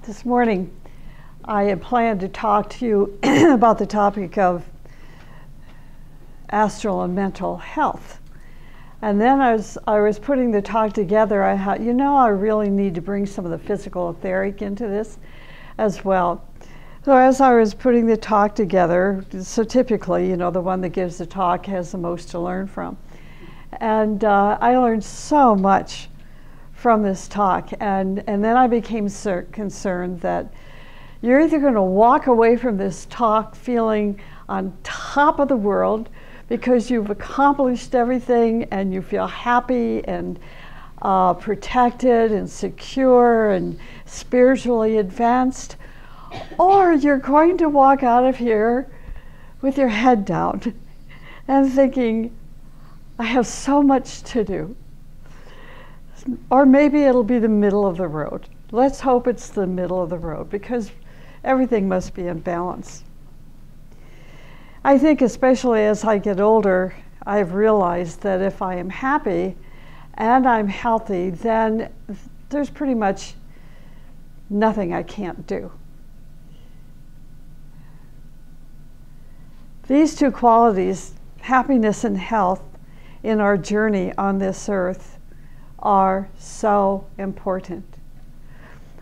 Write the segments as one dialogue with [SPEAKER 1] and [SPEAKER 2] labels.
[SPEAKER 1] This morning I had planned to talk to you about the topic of astral and mental health. And then as I was putting the talk together, I thought, I really need to bring some of the physical etheric into this as well. So as I was putting the talk together, so typically, the one that gives the talk has the most to learn from. And I learned so much from this talk, and then I became concerned that you're either going to walk away from this talk feeling on top of the world because you've accomplished everything and you feel happy and protected and secure and spiritually advanced, or you're going to walk out of here with your head down and thinking, I have so much to do. Or maybe it'll be the middle of the road. Let's hope it's the middle of the road, because everything must be in balance. I think especially as I get older, I've realized that if I am happy and I'm healthy, then there's pretty much nothing I can't do. These two qualities, happiness and health, in our journey on this earth are so important.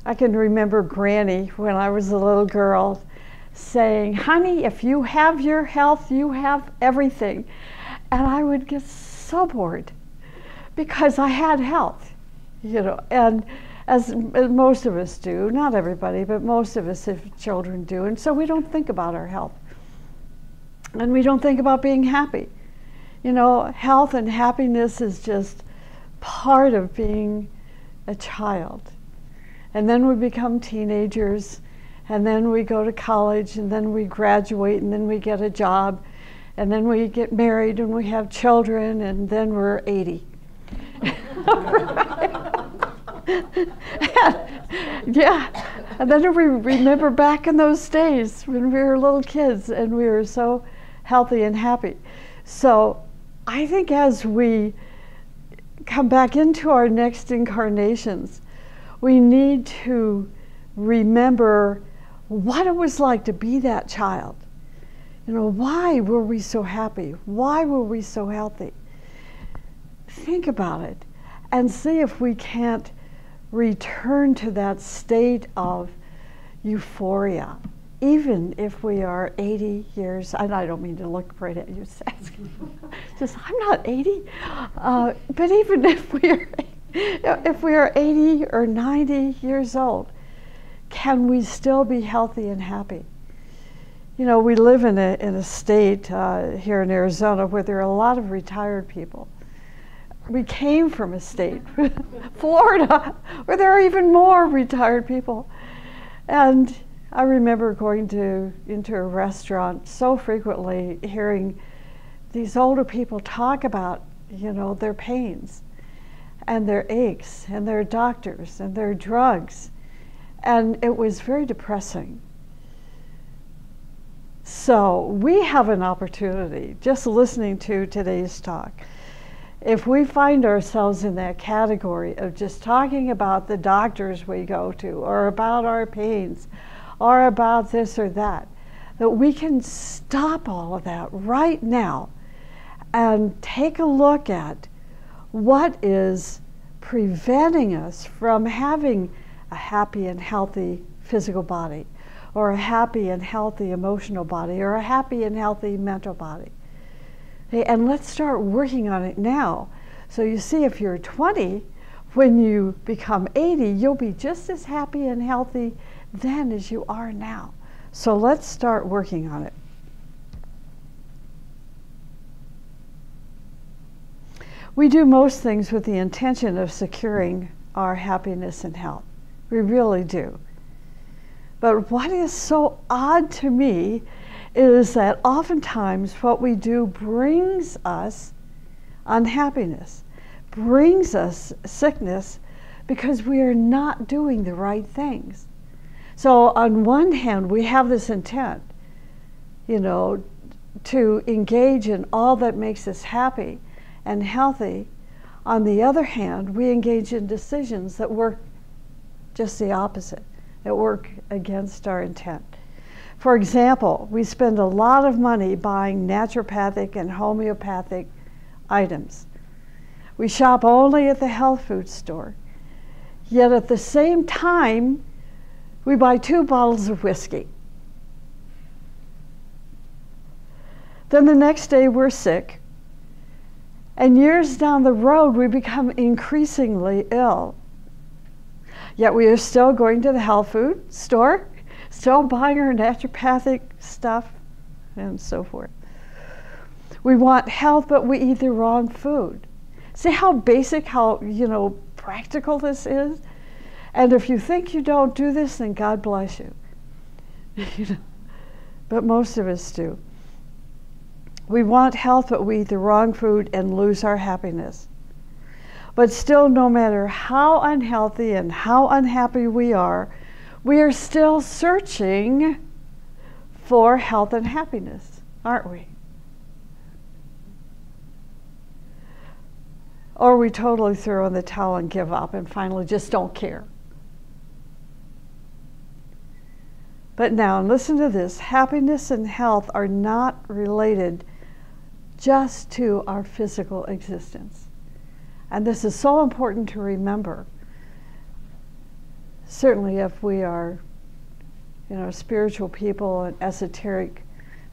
[SPEAKER 1] I can remember Granny, when I was a little girl, saying, honey, if you have your health, you have everything. And I would get so bored because I had health, and as most of us do, not everybody, but most of us, if children do. And so we don't think about our health. And we don't think about being happy. Health and happiness is just part of being a child. And then we become teenagers, and then we go to college, and then we graduate, and then we get a job, and then we get married, and we have children, and then we're 80. Yeah, and then we remember back in those days when we were little kids, and we were so healthy and happy. So I think as we come back into our next incarnations, we need to remember what it was like to be that child. Why were we so happy? Why were we so healthy? Think about it and see if we can't return to that state of euphoria, even if we are 80 years, and I don't mean to look right at you, just, I'm not 80, but even if we are 80 or 90 years old, can we still be healthy and happy? We live in a state here in Arizona where there are a lot of retired people. We came from a state, Florida, where there are even more retired people. And I remember going into a restaurant so frequently, hearing these older people talk about, their pains and their aches and their doctors and their drugs. And it was very depressing. So we have an opportunity, just listening to today's talk, if we find ourselves in that category of just talking about the doctors we go to, or about our pains, or about this or that we can stop all of that right now and take a look at what is preventing us from having a happy and healthy physical body, or a happy and healthy emotional body, or a happy and healthy mental body. Okay, and let's start working on it now. So you see, if you're 20, when you become 80, you'll be just as happy and healthy then as you are now. So let's start working on it. We do most things with the intention of securing our happiness and health. We really do. But what is so odd to me is that oftentimes what we do brings us unhappiness, brings us sickness, because we are not doing the right things. So on one hand, we have this intent, to engage in all that makes us happy and healthy. On the other hand, we engage in decisions that work just the opposite, that work against our intent. For example, we spend a lot of money buying naturopathic and homeopathic items. We shop only at the health food store. Yet at the same time, we buy 2 bottles of whiskey. Then the next day we're sick. And years down the road, we become increasingly ill. Yet we are still going to the health food store, still buying our naturopathic stuff, and so forth. We want health, but we eat the wrong food. See how basic, how, practical this is? And if you think you don't do this, then God bless you. But most of us do. We want health, but we eat the wrong food and lose our happiness. But still, no matter how unhealthy and how unhappy we are still searching for health and happiness, aren't we? Or we totally throw in the towel and give up and finally just don't care. But now, listen to this. Happiness and health are not related just to our physical existence. And this is so important to remember. Certainly if we are, spiritual people and esoteric,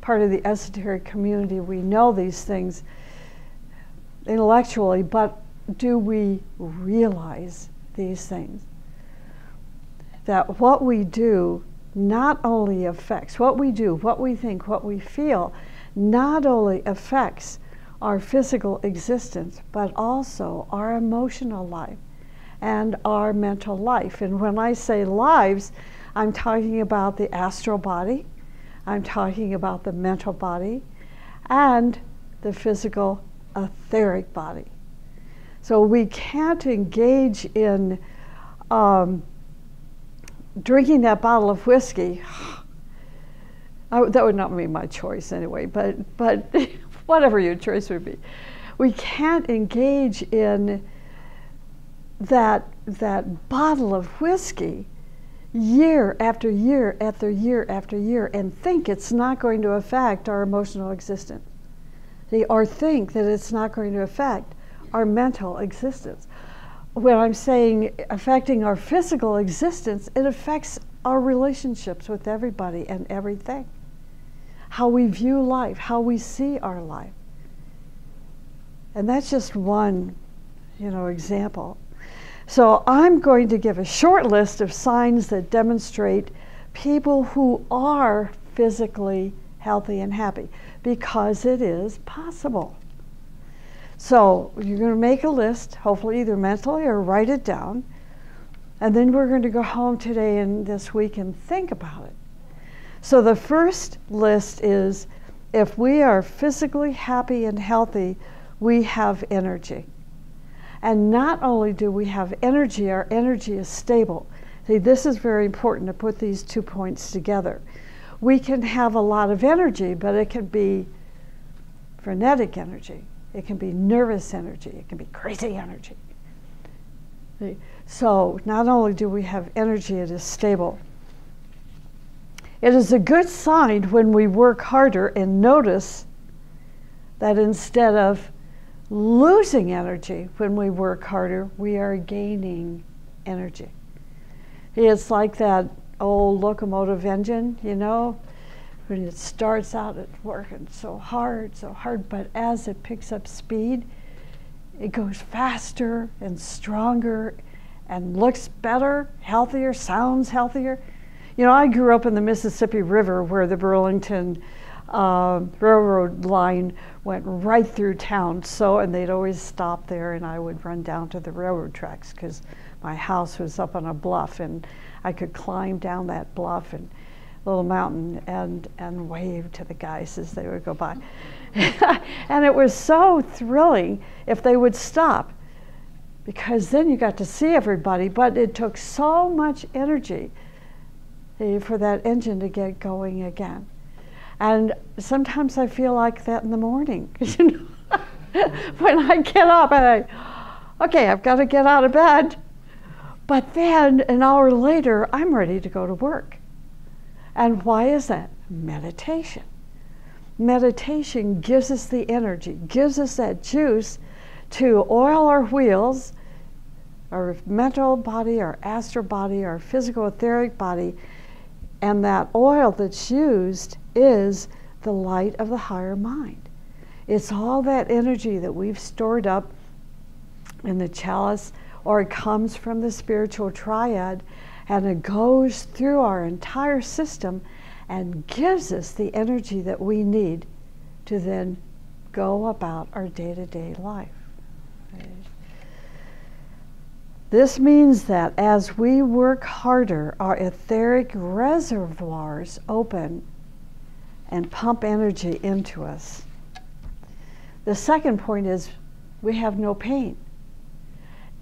[SPEAKER 1] part of the esoteric community, we know these things intellectually, but do we realize these things? That what we do not only affects what we do, what we think, what we feel, not only affects our physical existence, but also our emotional life and our mental life. And when I say lives, I'm talking about the astral body, I'm talking about the mental body, and the physical etheric body. So we can't engage in drinking that bottle of whiskey. That would not be my choice anyway, but whatever your choice would be. We can't engage in that bottle of whiskey year after year after year after year and think it's not going to affect our emotional existence. Or think that it's not going to affect our mental existence. When I'm saying affecting our physical existence, it affects our relationships with everybody and everything. How we view life, how we see our life. And that's just one, example. So I'm going to give a short list of signs that demonstrate people who are physically healthy and happy, because it is possible. So you're going to make a list, hopefully either mentally or write it down, and then we're going to go home today and this week and think about it. So the first list is, if we are physically happy and healthy, we have energy. And not only do we have energy, our energy is stable. See, this is very important to put these 2 points together. We can have a lot of energy, but it can be frenetic energy. It can be nervous energy. It can be crazy energy. See? So not only do we have energy, it is stable. It is a good sign when we work harder and notice that instead of losing energy when we work harder, we are gaining energy. It's like that old locomotive engine, when it starts out, it's working so hard, but as it picks up speed, it goes faster and stronger and looks better, healthier, sounds healthier. I grew up in the Mississippi River where the Burlington railroad line went right through town. And they'd always stop there, and I would run down to the railroad tracks because my house was up on a bluff, and I could climb down that bluff and little mountain and wave to the guys as they would go by. And it was so thrilling if they would stop, because then you got to see everybody, but it took so much energy for that engine to get going again. And sometimes I feel like that in the morning. When I get up and okay, I've got to get out of bed. But then an hour later, I'm ready to go to work. And why is that? Meditation. Meditation gives us the energy, gives us that juice to oil our wheels, our mental body, our astral body, our physical etheric body, and that oil that's used is the light of the higher mind. It's all that energy that we've stored up in the chalice, or it comes from the spiritual triad, and it goes through our entire system and gives us the energy that we need to then go about our day-to-day life. Okay. This means that as we work harder, our etheric reservoirs open and pump energy into us. The second point is we have no pain.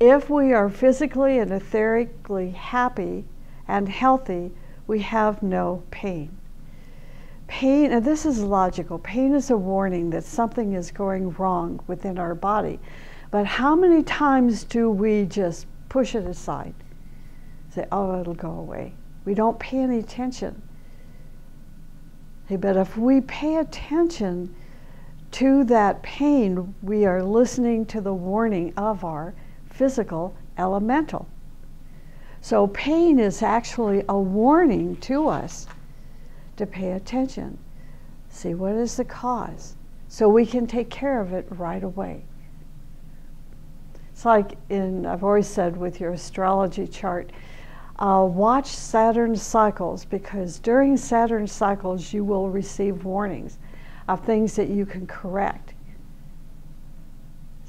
[SPEAKER 1] If we are physically and etherically happy and healthy, we have no pain. Pain, and this is logical, pain is a warning that something is going wrong within our body. But how many times do we just push it aside? Say, oh, it'll go away. We don't pay any attention. Hey, but if we pay attention to that pain, we are listening to the warning of our physical elemental. So pain is actually a warning to us to pay attention. See, what is the cause? So we can take care of it right away. It's like I've always said with your astrology chart, watch Saturn cycles, because during Saturn cycles you will receive warnings of things that you can correct.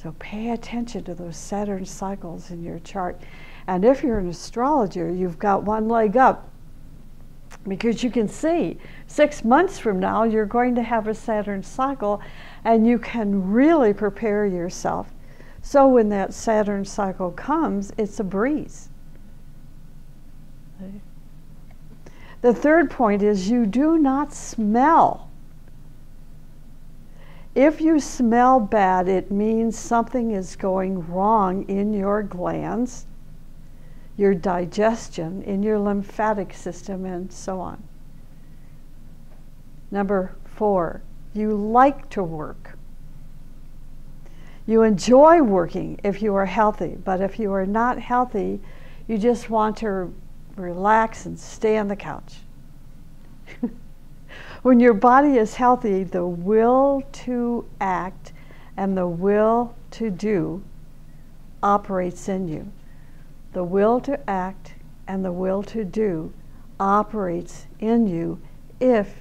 [SPEAKER 1] So pay attention to those Saturn cycles in your chart. And if you're an astrologer, you've got one leg up, because you can see 6 months from now you're going to have a Saturn cycle, and you can really prepare yourself. So when that Saturn cycle comes, it's a breeze. Okay. The third point is you do not smell. If you smell bad, it means something is going wrong in your glands, your digestion, in your lymphatic system, and so on. Number 4, you like to work. You enjoy working if you are healthy, but if you are not healthy, you just want to relax and stay on the couch. When your body is healthy, the will to act and the will to do operates in you. The will to act and the will to do operates in you if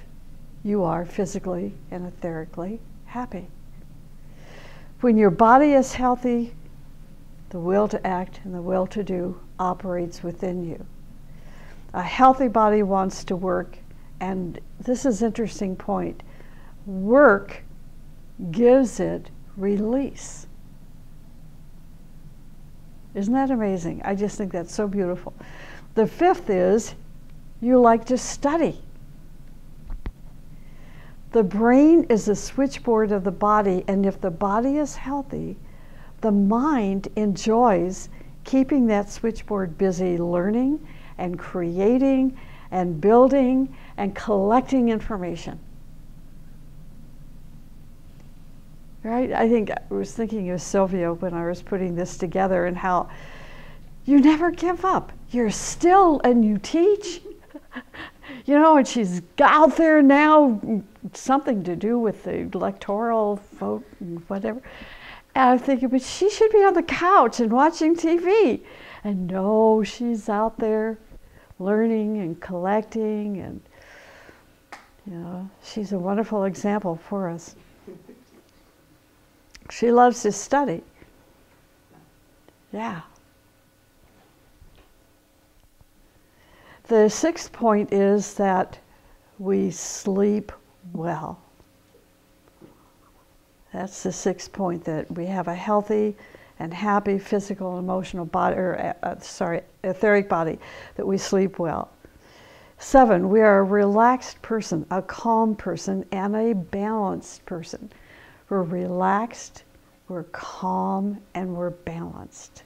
[SPEAKER 1] you are physically and etherically happy. When your body is healthy, the will to act and the will to do operates within you. A healthy body wants to work, and this is an interesting point. Work gives it release. Isn't that amazing? I just think that's so beautiful. The 5th is you like to study. The brain is the switchboard of the body, and if the body is healthy, the mind enjoys keeping that switchboard busy, learning and creating and building and collecting information. Right? I was thinking of Sylvia when I was putting this together, and how you never give up. You're still, and you teach. You know, and she's out there now, something to do with the electoral vote and whatever. And I'm thinking, but she should be on the couch and watching TV. And no, she's out there learning and collecting, and you know, she's a wonderful example for us. She loves to study. Yeah. The 6th point is that we sleep well. That's the 6th point, that we have a healthy and happy physical and emotional body, or etheric body, that we sleep well. 7, we are a relaxed person, a calm person, and a balanced person. We're relaxed, we're calm, and we're balanced.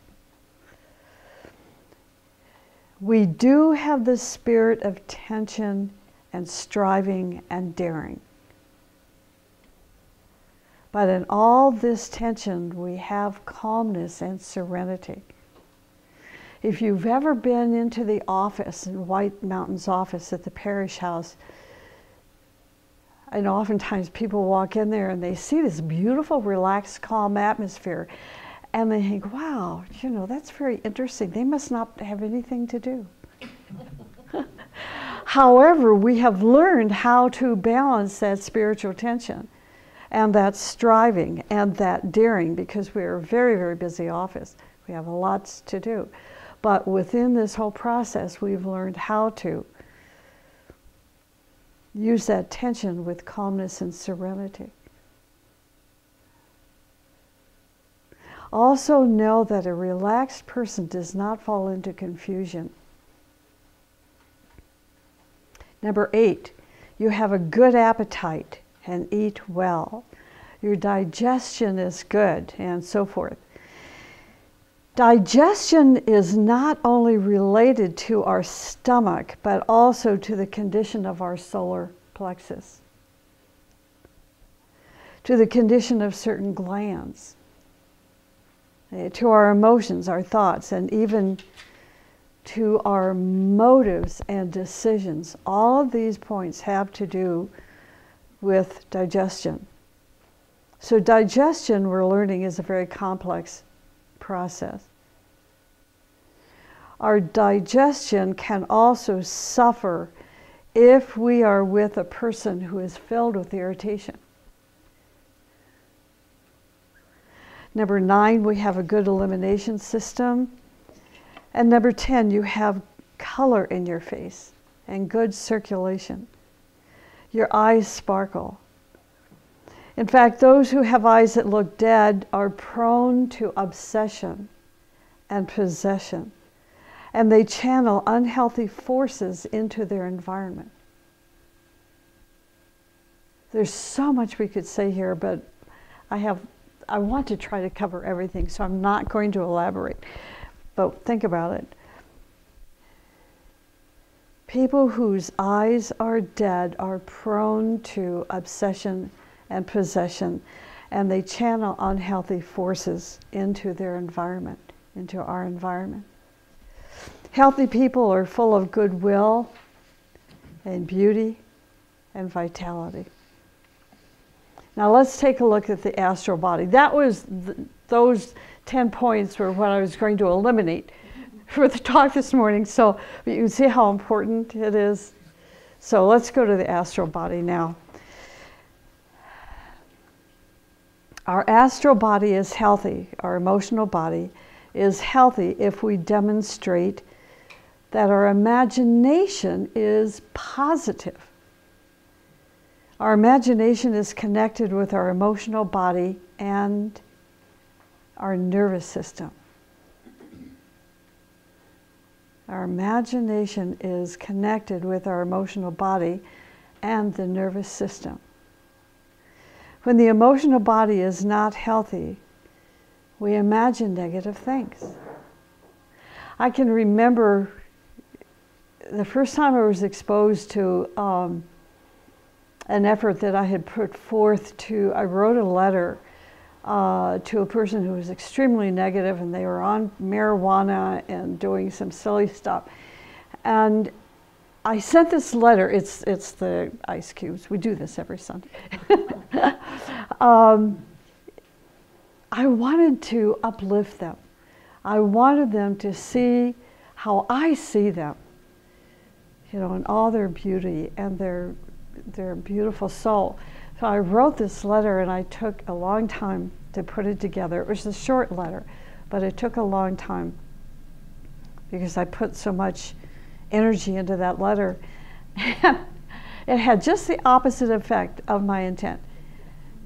[SPEAKER 1] We do have the spirit of tension and striving and daring. But in all this tension, we have calmness and serenity. If you've ever been into the office, in White Mountain's office at the parish house, and oftentimes people walk in there and they see this beautiful, relaxed, calm atmosphere, and they think, wow, you know, that's very interesting. They must not have anything to do. However, we have learned how to balance that spiritual tension and that striving and that daring, because we're a very, very busy office. We have lots to do. But within this whole process, we've learned how to use that tension with calmness and serenity. Also know that a relaxed person does not fall into confusion. Number 8, you have a good appetite and eat well. Your digestion is good, and so forth. Digestion is not only related to our stomach, but also to the condition of our solar plexus, to the condition of certain glands, to our emotions, our thoughts, and even to our motives and decisions. All of these points have to do with digestion. So digestion, we're learning, is a very complex process. Our digestion can also suffer if we are with a person who is filled with irritation. Number 9, we have a good elimination system. And number 10, you have color in your face and good circulation. Your eyes sparkle. In fact, those who have eyes that look dead are prone to obsession and possession, and they channel unhealthy forces into their environment. There's so much we could say here, but I want to try to cover everything, so I'm not going to elaborate. But think about it. People whose eyes are dead are prone to obsession and possession, and they channel unhealthy forces into their environment, into our environment. Healthy people are full of goodwill and beauty and vitality. Now let's take a look at the astral body. That was those 10 points were what I was going to eliminate for the talk this morning. So you can see how important it is. So let's go to the astral body now. Our astral body is healthy. Our emotional body is healthy if we demonstrate that our imagination is positive. Our imagination is connected with our emotional body and our nervous system. Our imagination is connected with our emotional body and the nervous system. When the emotional body is not healthy, we imagine negative things. I can remember the first time I was exposed to an effort that I had put forth I wrote a letter to a person who was extremely negative, and they were on marijuana and doing some silly stuff. And I sent this letter, it's the ice cubes, we do this every Sunday. I wanted to uplift them. I wanted them to see how I see them, you know, in all their beauty and their beautiful soul. So I wrote this letter, and I took a long time to put it together. It was a short letter, but it took a long time because I put so much energy into that letter. It had just the opposite effect of my intent,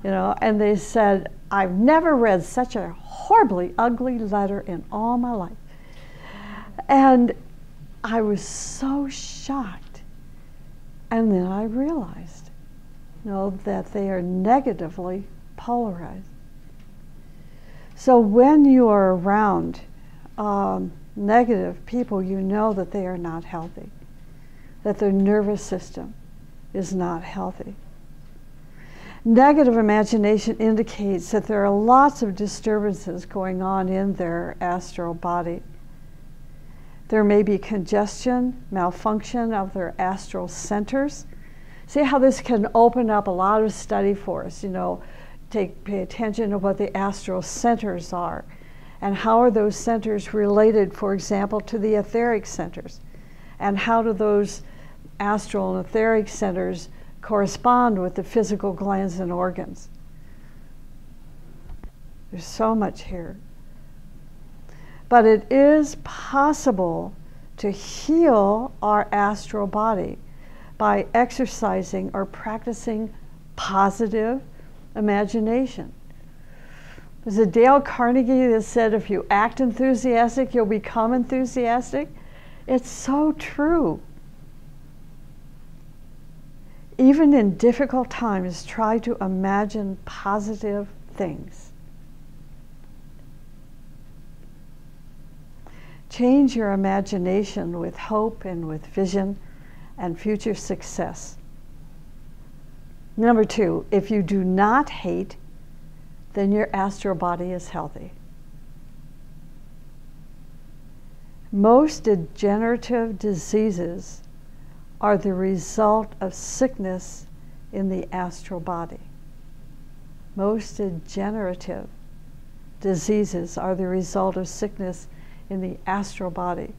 [SPEAKER 1] you know. And they said, I've never read such a horribly ugly letter in all my life. And I was so shocked. And then I realized, you know, that they are negatively polarized. So when you are around negative people, you know that they are not healthy, that their nervous system is not healthy. Negative imagination indicates that there are lots of disturbances going on in their astral body. There may be congestion, malfunction of their astral centers. See how this can open up a lot of study for us, you know, pay attention to what the astral centers are and how are those centers related, for example, to the etheric centers, and how do those astral and etheric centers correspond with the physical glands and organs. There's so much here. But it is possible to heal our astral body by exercising or practicing positive imagination. There's a Dale Carnegie that said, if you act enthusiastic, you'll become enthusiastic. It's so true. Even in difficult times, try to imagine positive things. Change your imagination with hope and with vision and future success. Number 2, if you do not hate, then your astral body is healthy. Most degenerative diseases are the result of sickness in the astral body. Most degenerative diseases are the result of sickness in the astral body.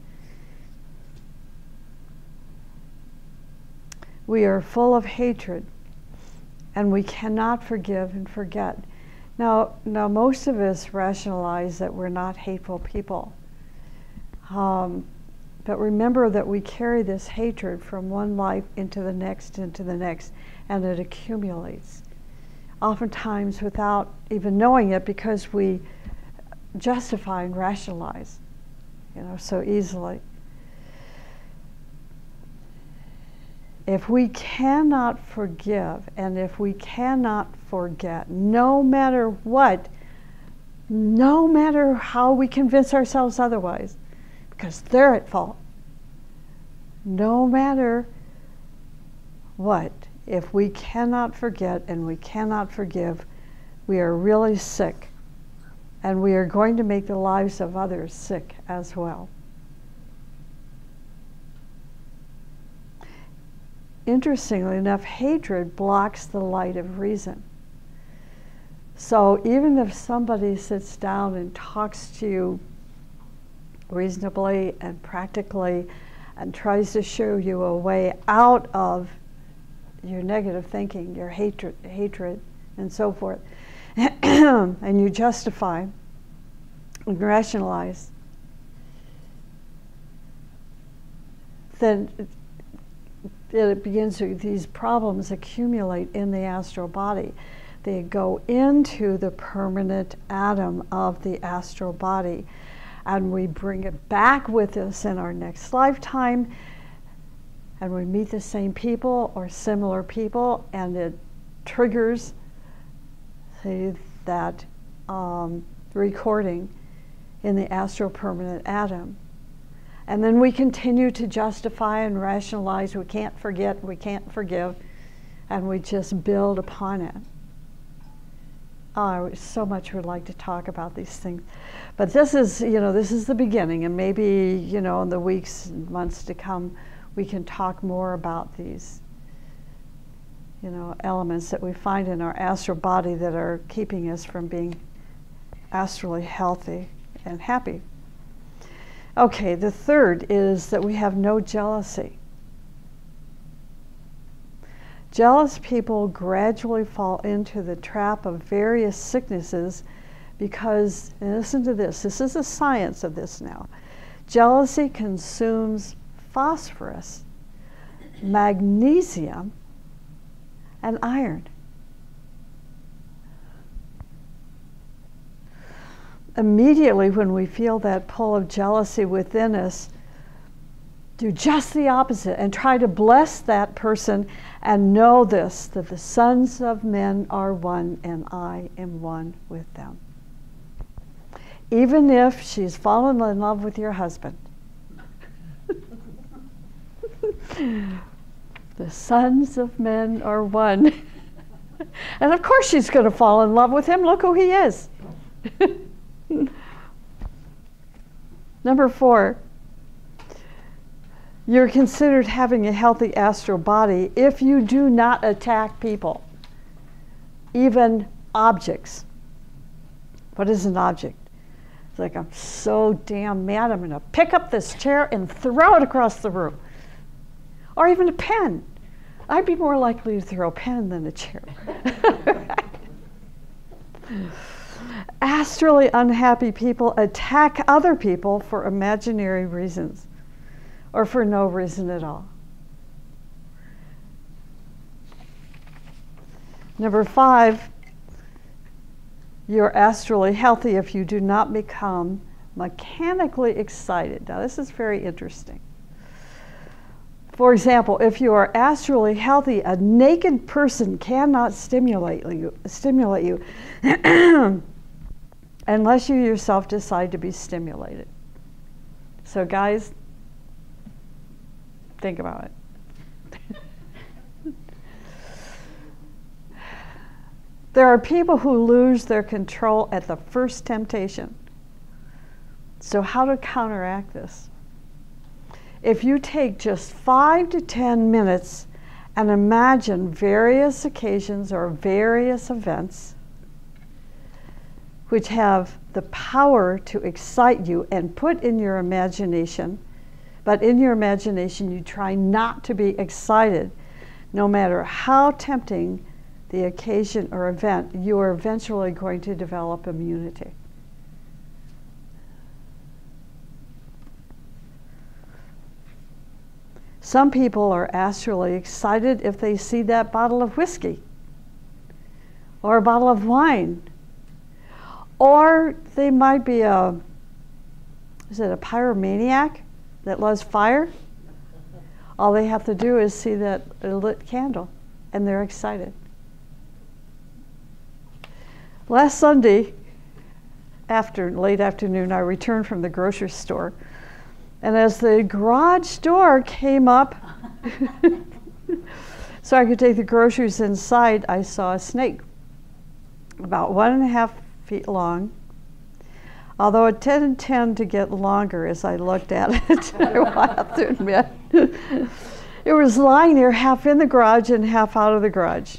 [SPEAKER 1] We are full of hatred, and we cannot forgive and forget. Now most of us rationalize that we're not hateful people. But remember that we carry this hatred from one life into the next, and it accumulates. Oftentimes without even knowing it, because we justify and rationalize, so easily. If we cannot forgive and if we cannot forget, no matter what, no matter how we convince ourselves otherwise, because they're at fault, no matter what, if we cannot forget and we cannot forgive, we are really sick, and we are going to make the lives of others sick as well. Interestingly enough, hatred blocks the light of reason. So even if somebody sits down and talks to you reasonably and practically and tries to show you a way out of your negative thinking, your hatred and so forth, and you justify and rationalize, then it begins to, these problems accumulate in the astral body. They go into the permanent atom of the astral body, and we bring it back with us in our next lifetime, and we meet the same people or similar people, and it triggers that recording in the astral permanent atom. And then we continue to justify and rationalize, we can't forget, we can't forgive, and we just build upon it. I so much would like to talk about these things. But this is, this is the beginning, and maybe, in the weeks and months to come, we can talk more about these, elements that we find in our astral body that are keeping us from being astrally healthy and happy. Okay, the third is that we have no jealousy. Jealous people gradually fall into the trap of various sicknesses because, and listen to this is the science of this now. Jealousy consumes phosphorus, magnesium, and iron. Immediately when we feel that pull of jealousy within us, do just the opposite and try to bless that person and know this, that the sons of men are one and I am one with them. even if she's fallen in love with your husband. The sons of men are one. And of course she's going to fall in love with him. Look who he is. Number 4, you're considered having a healthy astral body if you do not attack people, even objects. What is an object? It's like, I'm so damn mad, I'm going to pick up this chair and throw it across the room. Or even a pen. I'd be more likely to throw a pen than a chair. Astrally unhappy people attack other people for imaginary reasons or for no reason at all. Number 5, you're astrally healthy if you do not become mechanically excited. Now, this is very interesting. For example, if you are astrally healthy, a naked person cannot stimulate you unless you yourself decide to be stimulated. So guys, think about it. There are people who lose their control at the first temptation. So how to counteract this? If you take just 5 to 10 minutes and imagine various occasions or various events which have the power to excite you and put in your imagination, but in your imagination you try not to be excited, no matter how tempting the occasion or event, you are eventually going to develop immunity. Some people are astrally excited if they see that bottle of whiskey or a bottle of wine. Or they might be a pyromaniac that loves fire? All they have to do is see that lit candle and they're excited. Last Sunday, late afternoon, I returned from the grocery store. And as the garage door came up, so I could take the groceries inside, I saw a snake, about 1.5 feet long. Although it didn't tend to get longer as I looked at it, I have to admit. It was lying there half in the garage and half out of the garage.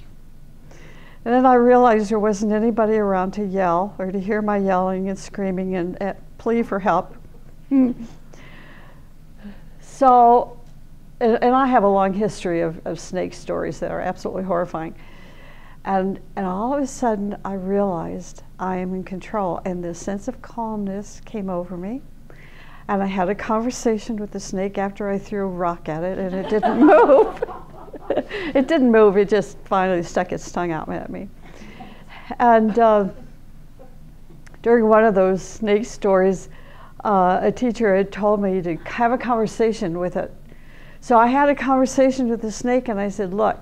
[SPEAKER 1] And then I realized there wasn't anybody around to yell or to hear my yelling and screaming and plea for help. So, and I have a long history of snake stories that are absolutely horrifying. And all of a sudden I realized I am in control, and this sense of calmness came over me. And I had a conversation with the snake after I threw a rock at it, and it didn't move. It didn't move, it just finally stuck its tongue out at me. And during one of those snake stories, a teacher had told me to have a conversation with it. So I had a conversation with the snake, and I said, look,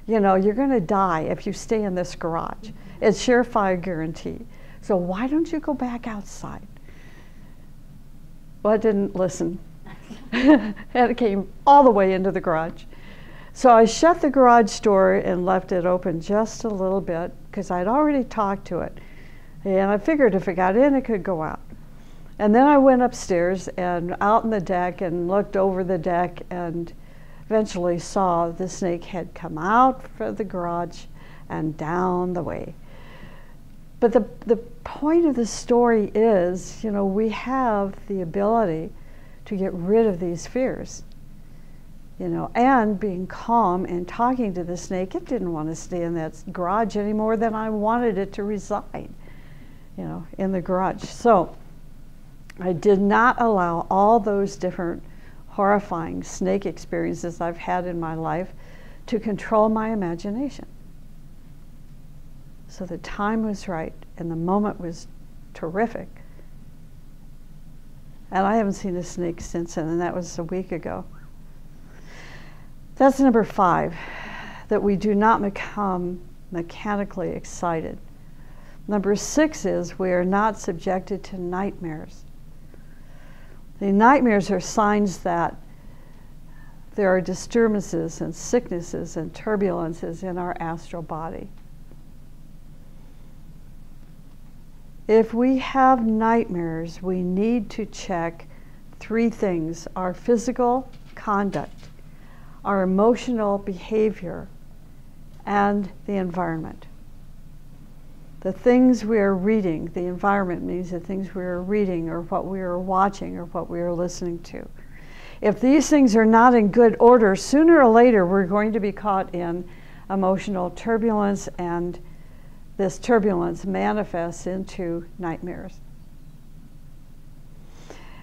[SPEAKER 1] you know, you're going to die if you stay in this garage. It's surefire guarantee. So why don't you go back outside? Well, it didn't listen. And it came all the way into the garage. So I shut the garage door and left it open just a little bit because I'd already talked to it. And I figured if it got in, it could go out. And then I went upstairs and out on the deck and looked over the deck and eventually saw the snake had come out from the garage and down the way. But the point of the story is, you know, we have the ability to get rid of these fears, you know, and being calm and talking to the snake. It didn't want to stay in that garage any more than I wanted it to reside, you know, in the garage. So I did not allow all those different horrifying snake experiences I've had in my life to control my imagination. So the time was right and the moment was terrific. And I haven't seen a snake since then, and that was a week ago. That's number 5, that we do not become mechanically excited. Number 6 is we are not subjected to nightmares. The nightmares are signs that there are disturbances and sicknesses and turbulences in our astral body. If we have nightmares, we need to check 3 things: our physical conduct, our emotional behavior, and the environment. The things we are reading, the environment means the things we are reading or what we are watching or what we are listening to. If these things are not in good order, sooner or later we're going to be caught in emotional turbulence, and this turbulence manifests into nightmares.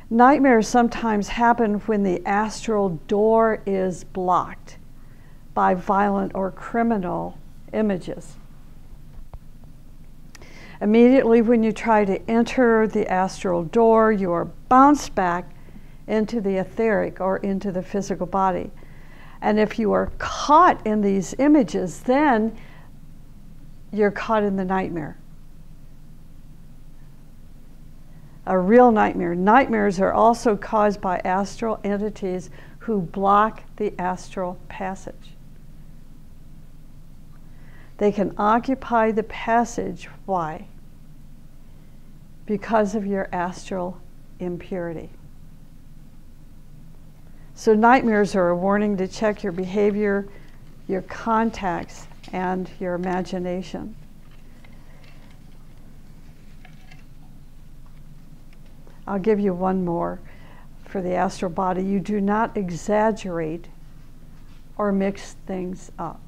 [SPEAKER 1] Nightmares sometimes happen when the astral door is blocked by violent or criminal images. Immediately when you try to enter the astral door, you are bounced back into the etheric or into the physical body. And if you are caught in these images, then you're caught in the nightmare. A real nightmare. Nightmares are also caused by astral entities who block the astral passage. They can occupy the passage. Why? Because of your astral impurity. So nightmares are a warning to check your behavior, your contacts, and your imagination. I'll give you one more for the astral body. You do not exaggerate or mix things up.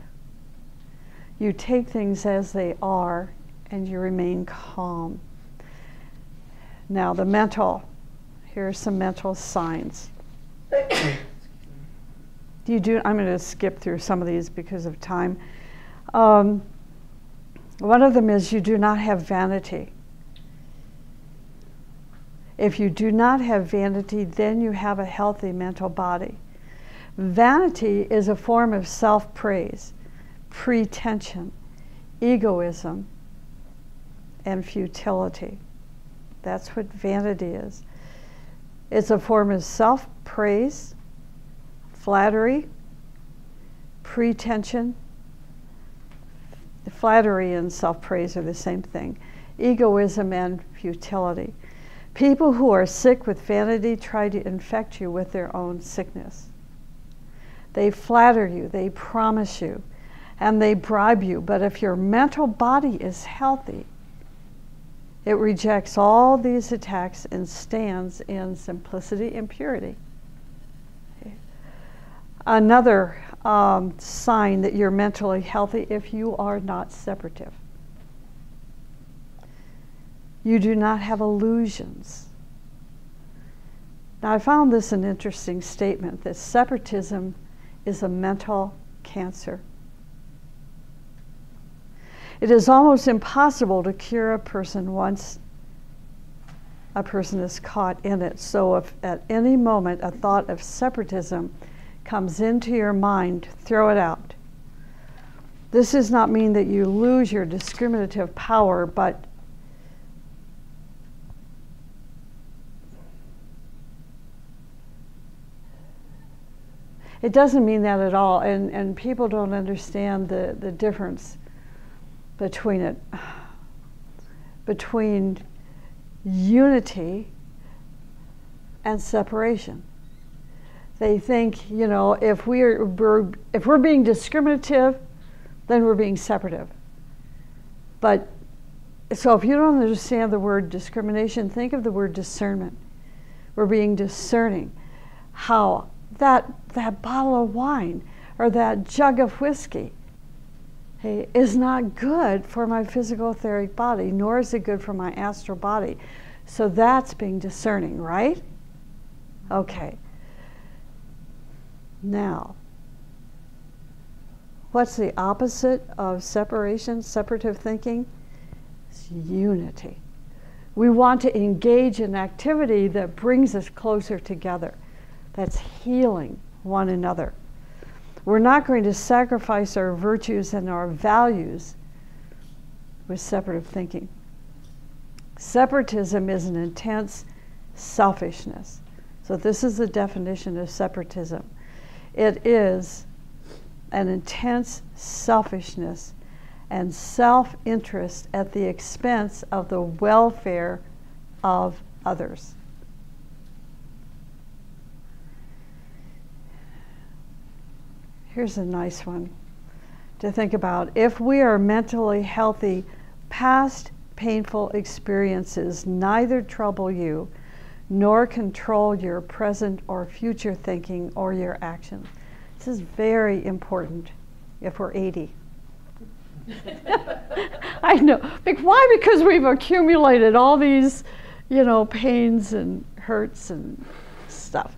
[SPEAKER 1] You take things as they are and you remain calm. Now the mental, here are some mental signs. I'm going to skip through some of these because of time. One of them is you do not have vanity. If you do not have vanity, then you have a healthy mental body. Vanity is a form of self-praise, pretension, egoism, and futility. That's what vanity is. It's a form of self-praise, flattery, pretension. Flattery and self-praise are the same thing. Egoism and futility. People who are sick with vanity try to infect you with their own sickness. They flatter you, they promise you, and they bribe you. But if your mental body is healthy, it rejects all these attacks and stands in simplicity and purity. Okay. Another sign that you're mentally healthy: if you are not separative. You do not have illusions. Now, I found this an interesting statement, that separatism is a mental cancer. It is almost impossible to cure a person once a person is caught in it. So if at any moment a thought of separatism comes into your mind, throw it out. This does not mean that you lose your discriminative power, but it doesn't mean that at all, and people don't understand the difference between it, between unity and separation. They think, you know, if we're being discriminative, then we're being separative. But so if you don't understand the word discrimination, think of the word discernment. We're being discerning. How that bottle of wine or that jug of whiskey, hey, is not good for my physical etheric body, nor is it good for my astral body. So that's being discerning, right? Okay. Now, what's the opposite of separation, separative thinking? It's unity. We want to engage in activity that brings us closer together. That's healing one another. We're not going to sacrifice our virtues and our values with separative thinking. Separatism is an intense selfishness. So this is the definition of separatism. It is an intense selfishness and self-interest at the expense of the welfare of others. Here's a nice one to think about. If we are mentally healthy, past painful experiences neither trouble you nor control your present or future thinking or your actions. This is very important if we're 80. I know. Why? Because we've accumulated all these, pains and hurts and stuff.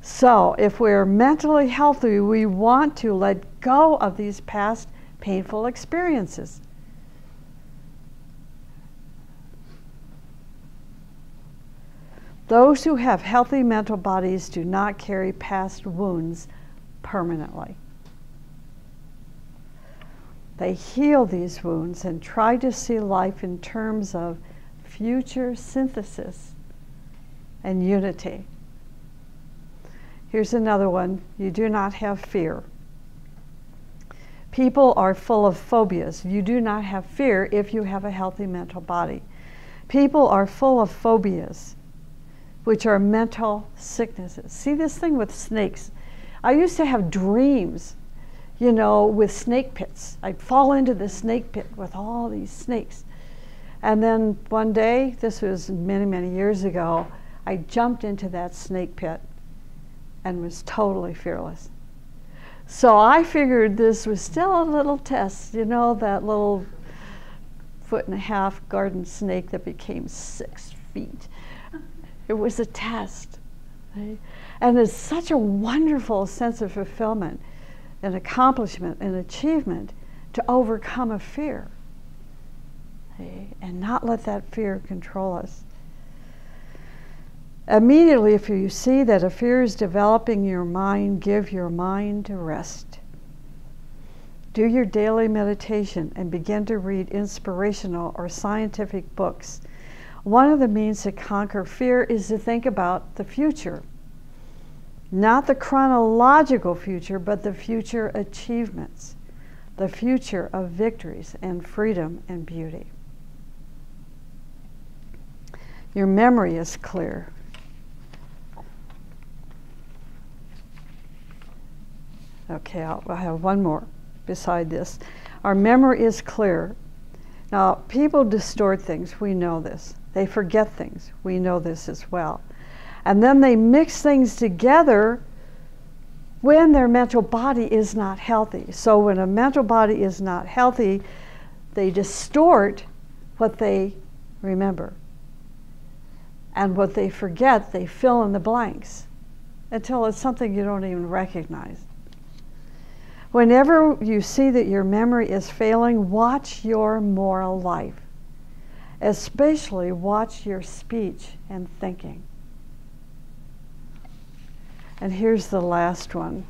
[SPEAKER 1] So if we're mentally healthy, we want to let go of these past painful experiences. Those who have healthy mental bodies do not carry past wounds permanently. They heal these wounds and try to see life in terms of future synthesis and unity. Here's another one. You do not have fear. People are full of phobias. You do not have fear if you have a healthy mental body. People are full of phobias, which are mental sicknesses. See this thing with snakes? I used to have dreams, with snake pits. I'd fall into the snake pit with all these snakes. And then one day, this was many, many years ago, I jumped into that snake pit and was totally fearless. So I figured this was still a little test, that little 1.5 foot garden snake that became 6 feet. It was a test. Right? And it's such a wonderful sense of fulfillment and accomplishment and achievement to overcome a fear, right? And not let that fear control us. Immediately, if you see that a fear is developing in your mind, give your mind a rest. Do your daily meditation and begin to read inspirational or scientific books. One of the means to conquer fear is to think about the future. Not the chronological future, but the future achievements, the future of victories and freedom and beauty. Your memory is clear. Okay, I'll have one more beside this. Our memory is clear. Now, people distort things. We know this. They forget things. We know this as well. And then they mix things together when their mental body is not healthy. So when a mental body is not healthy, they distort what they remember. And what they forget, they fill in the blanks until it's something you don't even recognize. Whenever you see that your memory is failing, watch your moral life. Especially watch your speech and thinking. And here's the last one.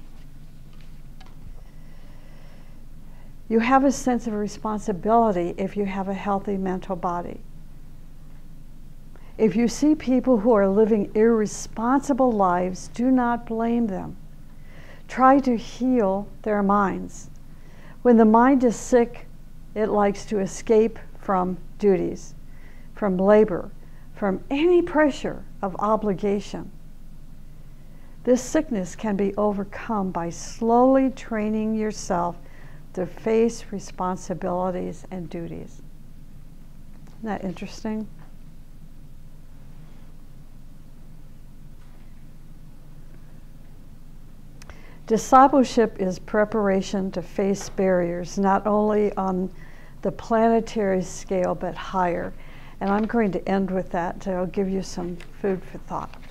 [SPEAKER 1] You have a sense of responsibility if you have a healthy mental body. If you see people who are living irresponsible lives, do not blame them. Try to heal their minds. When the mind is sick, it likes to escape from duties, from labor, from any pressure of obligation. This sickness can be overcome by slowly training yourself to face responsibilities and duties. Isn't that interesting? Discipleship is preparation to face barriers, not only on the planetary scale, but higher. And I'm going to end with that to give you some food for thought.